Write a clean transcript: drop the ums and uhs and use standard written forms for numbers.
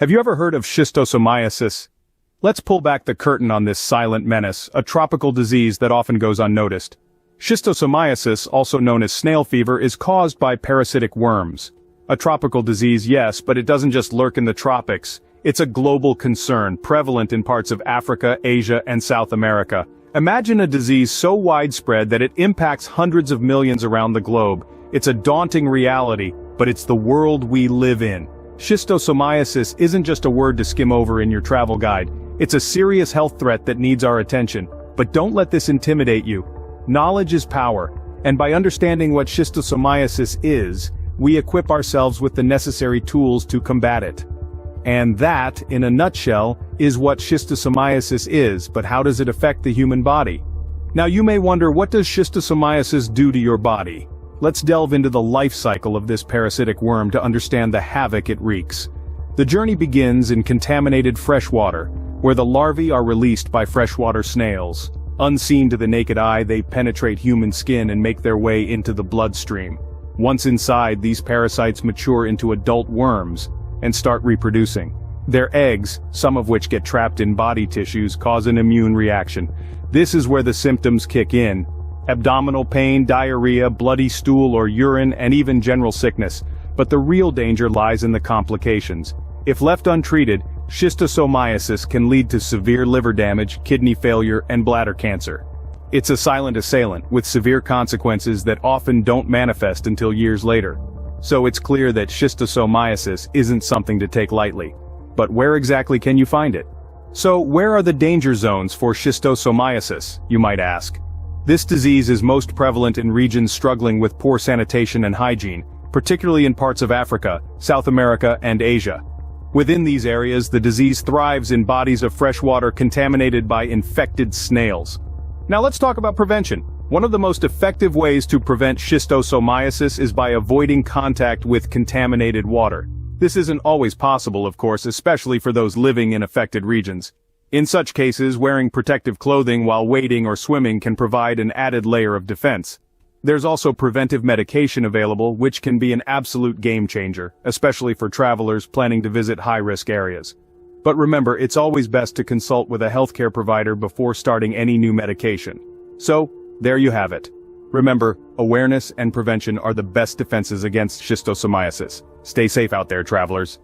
Have you ever heard of schistosomiasis? Let's pull back the curtain on this silent menace, a tropical disease that often goes unnoticed. Schistosomiasis, also known as snail fever, is caused by parasitic worms. A tropical disease, yes, but it doesn't just lurk in the tropics. It's a global concern, prevalent in parts of Africa, Asia, and South America. Imagine a disease so widespread that it impacts hundreds of millions around the globe. It's a daunting reality, but it's the world we live in. Schistosomiasis isn't just a word to skim over in your travel guide. It's a serious health threat that needs our attention. But don't let this intimidate you. Knowledge is power, and by understanding what schistosomiasis is, we equip ourselves with the necessary tools to combat it. And that, in a nutshell, is what schistosomiasis is, but how does it affect the human body? Now you may wonder, what does schistosomiasis do to your body? Let's delve into the life cycle of this parasitic worm to understand the havoc it wreaks. The journey begins in contaminated freshwater, where the larvae are released by freshwater snails. Unseen to the naked eye, they penetrate human skin and make their way into the bloodstream. Once inside, these parasites mature into adult worms and start reproducing. Their eggs, some of which get trapped in body tissues, cause an immune reaction. This is where the symptoms kick in. Abdominal pain, diarrhea, bloody stool or urine, and even general sickness. But the real danger lies in the complications. If left untreated, schistosomiasis can lead to severe liver damage, kidney failure, and bladder cancer. It's a silent assailant, with severe consequences that often don't manifest until years later. So it's clear that schistosomiasis isn't something to take lightly. But where exactly can you find it? So where are the danger zones for schistosomiasis, you might ask? This disease is most prevalent in regions struggling with poor sanitation and hygiene, particularly in parts of Africa, South America, and Asia. Within these areas, the disease thrives in bodies of fresh water contaminated by infected snails. Now let's talk about prevention. One of the most effective ways to prevent schistosomiasis is by avoiding contact with contaminated water. This isn't always possible, of course, especially for those living in affected regions. In such cases, wearing protective clothing while wading or swimming can provide an added layer of defense. There's also preventive medication available, which can be an absolute game changer, especially for travelers planning to visit high-risk areas. But remember, it's always best to consult with a healthcare provider before starting any new medication. So, there you have it. Remember, awareness and prevention are the best defenses against schistosomiasis. Stay safe out there, travelers.